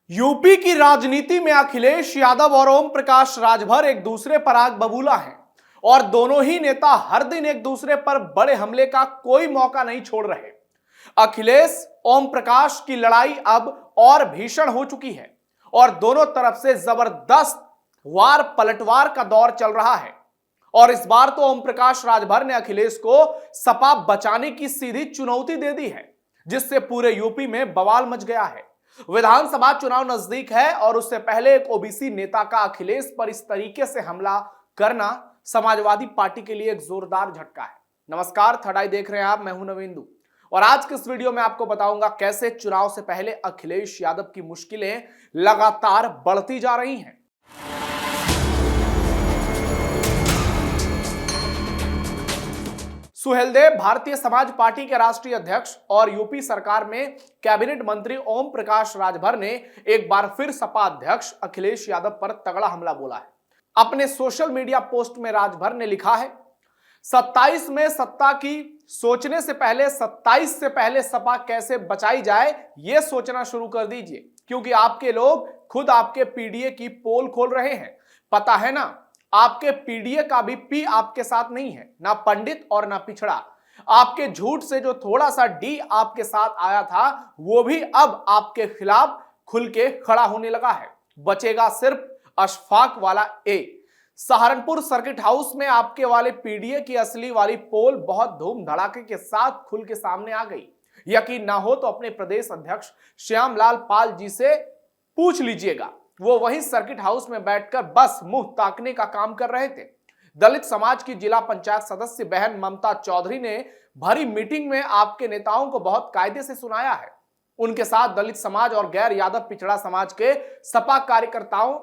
UP की राजनीति में अखिलेश यादव और ओम प्रकाश राजभर एक दूसरे पर आग बबूला हैं और दोनों ही नेता हर दिन एक दूसरे पर बड़े हमले का कोई मौका नहीं छोड़ रहे। अखिलेश ओम प्रकाश की लड़ाई अब और भीषण हो चुकी है और दोनों तरफ से जबरदस्त वार पलटवार का दौर चल रहा है। और इस बार तो ओम प्रकाश राजभर ने अखिलेश को सपा बचाने की सीधी चुनौती दे दी है, जिससे पूरे यूपी में बवाल मच गया है। विधानसभा चुनाव नजदीक है और उससे पहले एक ओबीसी नेता का अखिलेश पर इस तरीके से हमला करना समाजवादी पार्टी के लिए एक जोरदार झटका है। नमस्कार, थर्ड आई देख रहे हैं आप, मैं हूं नवेंदु और आज के इस वीडियो में आपको बताऊंगा कैसे चुनाव से पहले अखिलेश यादव की मुश्किलें लगातार बढ़ती जा रही हैं। सुहेलदेव भारतीय समाज पार्टी के राष्ट्रीय अध्यक्ष और यूपी सरकार में कैबिनेट मंत्री ओम प्रकाश राजभर ने एक बार फिर सपा अध्यक्ष अखिलेश यादव पर तगड़ा हमला बोला है। अपने सोशल मीडिया पोस्ट में राजभर ने लिखा है, 27 में सत्ता की सोचने से पहले 27 से पहले सपा कैसे बचाई जाए यह सोचना शुरू कर दीजिए, क्योंकि आपके लोग खुद आपके पीडीए की पोल खोल रहे हैं। पता है ना, आपके पीडीए का भी पी आपके साथ नहीं है, ना पंडित और ना पिछड़ा। आपके झूठ से जो थोड़ा सा डी आपके साथ आया था वो भी अब आपके खिलाफ खुल के खड़ा होने लगा है। बचेगा सिर्फ अशफाक वाला ए। सहारनपुर सर्किट हाउस में आपके वाले पीडीए की असली वाली पोल बहुत धूम धड़ाके के साथ खुल के सामने आ गई। यकीन ना हो तो अपने प्रदेश अध्यक्ष श्यामलाल पाल जी से पूछ लीजिएगा, वो वहीं सर्किट हाउस में बैठकर बस मुंह ताकने का काम कर रहे थे। दलित समाज की जिला पंचायत सदस्य बहन ममता चौधरी ने भरी मीटिंग में आपके नेताओं को बहुत कायदे से सुनाया है। उनके साथ दलित समाज और गैर यादव पिछड़ा समाज के सपा कार्यकर्ताओं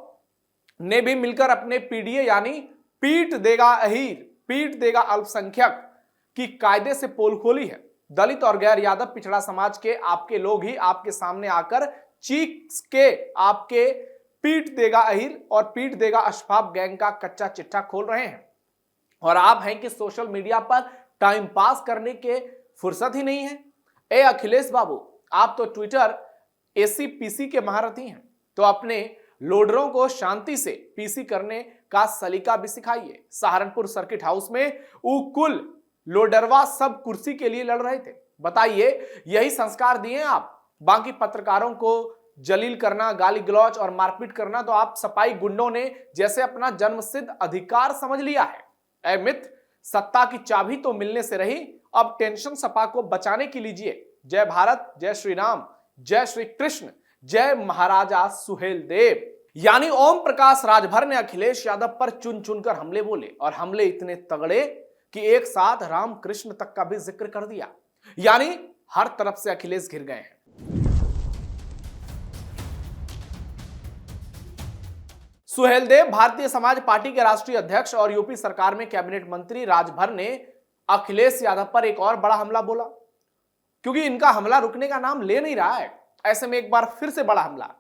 ने भी मिलकर अपने पीडीए यानी पीट देगा अहीर, पीट देगा अल्पसंख्यक की कायदे से पोल खोली है। दलित और गैर यादव पिछड़ा समाज के आपके लोग ही आपके सामने आकर चीख के आपके पीट देगा अहीर और पीट देगा अशफाक गैंग का कच्चा चिट्ठा खोल रहे हैं। और आप हैं कि सोशल मीडिया पर टाइम पास करने के फुर्सत ही नहीं है। ए अखिलेश बाबू, आप तो ट्विटर एसी पीसी के महारथी हैं, तो अपने लोडरों को शांति से पीसी करने का सलीका भी सिखाइए। सहारनपुर सर्किट हाउस में कुल लोडरवा सब कुर्सी के लिए लड़ रहे थे। बताइए, यही संस्कार दिए आप? बाकी पत्रकारों को जलील करना, गाली गलौज और मारपीट करना तो आप सपाई गुंडों ने जैसे अपना जन्मसिद्ध अधिकार समझ लिया है। ऐ मित्र, सत्ता की चाबी तो मिलने से रही, अब टेंशन सपा को बचाने की लीजिए। जय भारत, जय श्री राम, जय श्री कृष्ण, जय महाराजा सुहेलदेव। यानी ओम प्रकाश राजभर ने अखिलेश यादव पर चुन चुनकर हमले बोले और हमले इतने तगड़े कि एक साथ राम कृष्ण तक का भी जिक्र कर दिया। यानी हर तरफ से अखिलेश घिर गए हैं। सुहेलदेव भारतीय समाज पार्टी के राष्ट्रीय अध्यक्ष और यूपी सरकार में कैबिनेट मंत्री राजभर ने अखिलेश यादव पर एक और बड़ा हमला बोला, क्योंकि इनका हमला रुकने का नाम ले नहीं रहा है। ऐसे में एक बार फिर से बड़ा हमला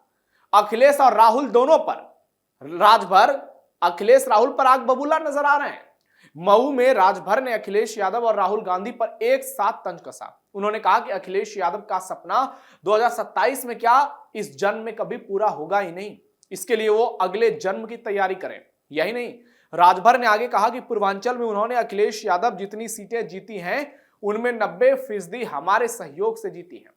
अखिलेश और राहुल दोनों पर। राजभर अखिलेश राहुल पर आग बबूला नजर आ रहे हैं। मऊ में राजभर ने अखिलेश यादव और राहुल गांधी पर एक साथ तंज कसा। उन्होंने कहा कि अखिलेश यादव का सपना 2027 में क्या, इस जन्म में कभी पूरा होगा ही नहीं, इसके लिए वो अगले जन्म की तैयारी करें। यही नहीं, राजभर ने आगे कहा कि पूर्वांचल में उन्होंने अखिलेश यादव जितनी सीटें जीती हैं उनमें 90% हमारे सहयोग से जीती हैं।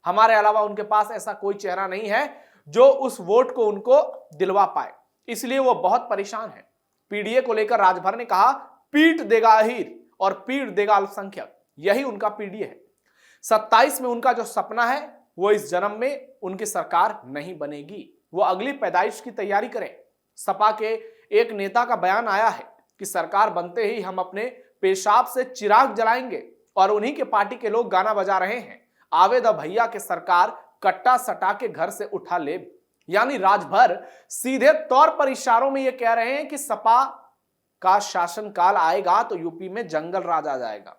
हमारे अलावा उनके पास ऐसा कोई चेहरा नहीं है जो उस वोट को उनको दिलवा पाए, इसलिए वो बहुत परेशान है। पीडीए को लेकर राजभर ने कहा, पीट देगा अहीर और पीट देगा अल्पसंख्यक, यही उनका पीडीए है। 27 में उनका जो सपना है वो इस जन्म में उनकी सरकार नहीं बनेगी, वो अगली पैदाइश की तैयारी करें। सपा के एक नेता का बयान आया है कि सरकार बनते ही हम अपने पेशाब से चिराग जलाएंगे और उन्हीं के पार्टी के लोग गाना बजा रहे हैं, आवेद भैया के सरकार कट्टा सटा के घर से उठा ले। यानी राजभर सीधे तौर पर इशारों में यह कह रहे हैं कि सपा का शासनकाल आएगा तो यूपी में जंगल राज आ जाएगा।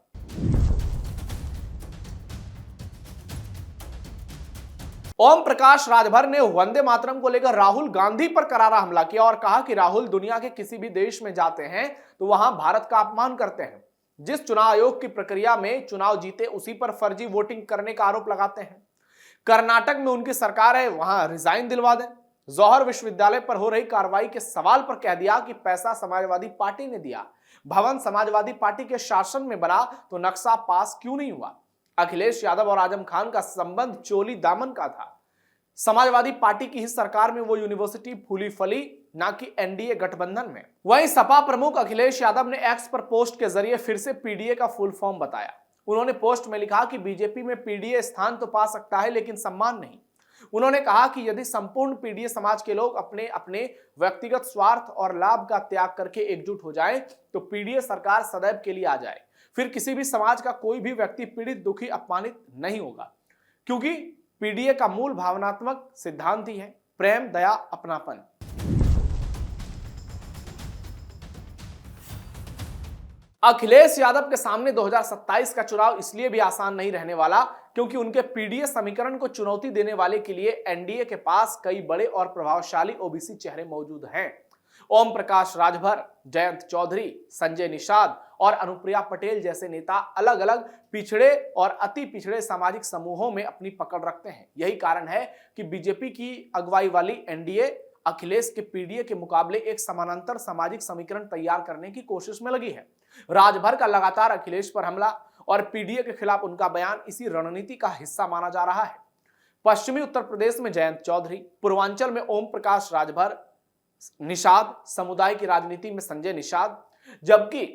ओम प्रकाश राजभर ने वंदे मातरम को लेकर राहुल गांधी पर करारा हमला किया और कहा कि राहुल दुनिया के किसी भी देश में जाते हैं तो वहां भारत का अपमान करते हैं। जिस चुनाव आयोग की प्रक्रिया में चुनाव जीते उसी पर फर्जी वोटिंग करने का आरोप लगाते हैं। कर्नाटक में उनकी सरकार है, वहां रिजाइन दिलवा दें। जौहर विश्वविद्यालय पर हो रही कार्रवाई के सवाल पर कह दिया कि पैसा समाजवादी पार्टी ने दिया। भवन समाजवादी पार्टी के शासन में बना तो नक्शा पास क्यों नहीं हुआ? अखिलेश यादव और आजम खान का संबंध चोली दामन का था। समाजवादी पार्टी की ही सरकार में वो यूनिवर्सिटी फूली फली, ना कि एनडीए गठबंधन में। वहीं सपा प्रमुख अखिलेश यादव ने एक्स पर पोस्ट के जरिए फिर से पीडीए का फुल फॉर्म बताया। उन्होंने पोस्ट में लिखा कि बीजेपी में पीडीए स्थान तो पा सकता है लेकिन सम्मान नहीं। उन्होंने कहा कि यदि संपूर्ण पीडीए समाज के लोग अपने अपने व्यक्तिगत स्वार्थ और लाभ का त्याग करके एकजुट हो जाएं, तो पीडीए सरकार सदैव के लिए आ जाए। फिर किसी भी समाज का कोई भी व्यक्ति पीड़ित, दुखी, अपमानित नहीं होगा, क्योंकि पीडीए का मूल भावनात्मक सिद्धांत ही है प्रेम, दया, अपनापन। अखिलेश यादव के सामने 2027 का चुनाव इसलिए भी आसान नहीं रहने वाला क्योंकि उनके पीडीए समीकरण को चुनौती देने वाले के लिए एनडीए के पास कई बड़े और प्रभावशाली ओबीसी चेहरे मौजूद हैं। ओम प्रकाश राजभर, जयंत चौधरी, संजय निषाद और अनुप्रिया पटेल जैसे नेता अलग अलग पिछड़े और अति पिछड़े सामाजिक समूहों में अपनी पकड़ रखते हैं। यही कारण है कि बीजेपी की अगुवाई वाली एनडीए अखिलेश के पीडीए के मुकाबले एक समानांतर सामाजिक समीकरण तैयार करने की कोशिश में लगी है। राजभर का लगातार अखिलेश पर हमला और पीडीए के खिलाफ उनका बयान इसी रणनीति का हिस्सा माना जा रहा है। पश्चिमी उत्तर प्रदेश में जयंत चौधरी, पूर्वांचल में ओम प्रकाश राजभर, निषाद समुदाय की राजनीति में संजय निषाद, जबकि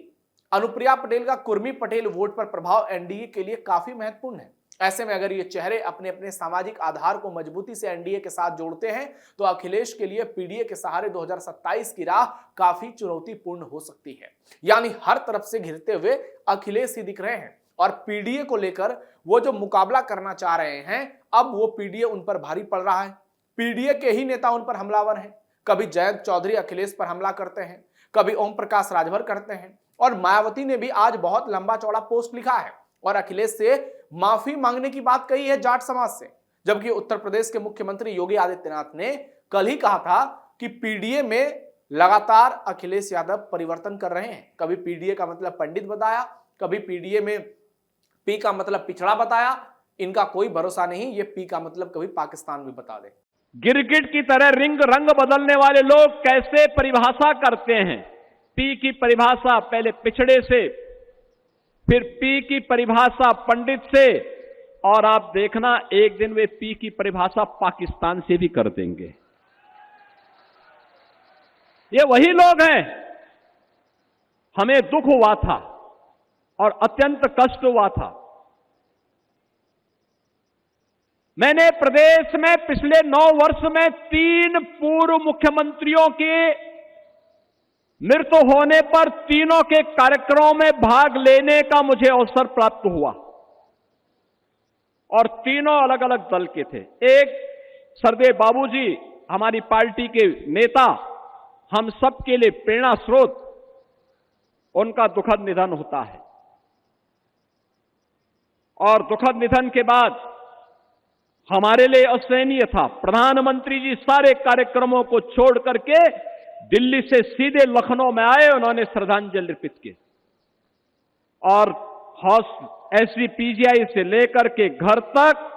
अनुप्रिया पटेल का कुर्मी पटेल वोट पर प्रभाव एनडीए के लिए काफी महत्वपूर्ण है। ऐसे में अगर ये चेहरे अपने अपने सामाजिक आधार को मजबूती से एनडीए के साथ जोड़ते हैं तो अखिलेश के लिए पीडीए के सहारे 2027 की राह काफी चुनौतीपूर्ण हो सकती है। यानी हर तरफ से घिरते हुए अखिलेश ही दिख रहे हैं और पीडीए को लेकर वो जो मुकाबला करना चाह रहे हैं, अब वो पीडीए उन पर भारी पड़ रहा है। पीडीए के ही नेता उन पर हमलावर हैं। कभी जयंत चौधरी अखिलेश पर हमला करते हैं, कभी ओम प्रकाश राजभर करते हैं, और मायावती ने भी आज बहुत लंबा चौड़ा पोस्ट लिखा है और अखिलेश से माफी मांगने की बात कही है जाट समाज से। जबकि उत्तर प्रदेश के मुख्यमंत्री योगी आदित्यनाथ ने कल ही कहा था कि पीडीए में लगातार अखिलेश यादव परिवर्तन कर रहे हैं। कभी पीडीए का मतलब पंडित बताया, कभी पीडीए में पी का मतलब पिछड़ा बताया। इनका कोई भरोसा नहीं, ये पी का मतलब कभी पाकिस्तान भी बता दे। गिरगिट की तरह रंग बदलने वाले लोग कैसे परिभाषा करते हैं। पी की परिभाषा पहले पिछड़े से, फिर पी की परिभाषा पंडित से, और आप देखना एक दिन वे पी की परिभाषा पाकिस्तान से भी कर देंगे। ये वही लोग हैं। हमें दुख हुआ था और अत्यंत कष्ट हुआ था। मैंने प्रदेश में पिछले 9 वर्ष में 3 पूर्व मुख्यमंत्रियों के मृत्यु होने पर तीनों के कार्यक्रमों में भाग लेने का मुझे अवसर प्राप्त हुआ और तीनों अलग अलग दल के थे। एक सरदेव बाबूजी, हमारी पार्टी के नेता, हम सबके लिए प्रेरणा स्रोत, उनका दुखद निधन होता है और दुखद निधन के बाद हमारे लिए असहनीय था। प्रधानमंत्री जी सारे कार्यक्रमों को छोड़ करके दिल्ली से सीधे लखनऊ में आए, उन्होंने श्रद्धांजलि अर्पित की और एसजीपीजीआई से लेकर के घर तक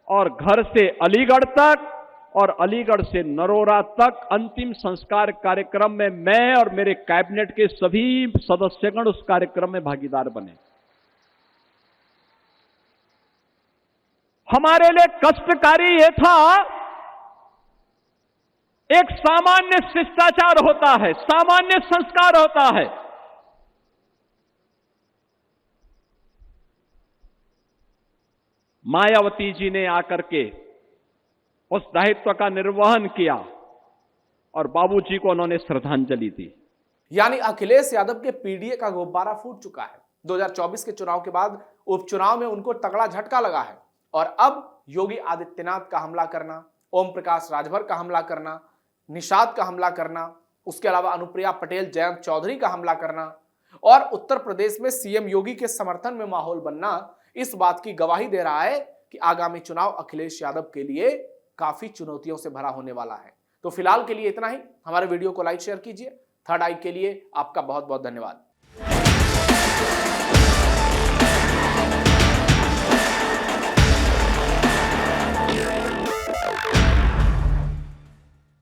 और घर से अलीगढ़ तक और अलीगढ़ से नरोरा तक अंतिम संस्कार कार्यक्रम में मैं और मेरे कैबिनेट के सभी सदस्यगण उस कार्यक्रम में भागीदार बने। हमारे लिए कष्टकारी यह था, एक सामान्य शिष्टाचार होता है, सामान्य संस्कार होता है। मायावती जी ने आकर के उस दायित्व का निर्वहन किया और बाबूजी को उन्होंने श्रद्धांजलि दी। यानी अखिलेश यादव के पीडीए का गुब्बारा फूट चुका है। 2024 के चुनाव के बाद उपचुनाव में उनको तगड़ा झटका लगा है और अब योगी आदित्यनाथ का हमला करना, ओम प्रकाश राजभर का हमला करना, निषाद का हमला करना, उसके अलावा अनुप्रिया पटेल, जयंत चौधरी का हमला करना और उत्तर प्रदेश में सीएम योगी के समर्थन में माहौल बनना इस बात की गवाही दे रहा है कि आगामी चुनाव अखिलेश यादव के लिए काफी चुनौतियों से भरा होने वाला है। तो फिलहाल के लिए इतना ही। हमारे वीडियो को लाइक शेयर कीजिए। थर्ड आई के लिए आपका बहुत बहुत धन्यवाद।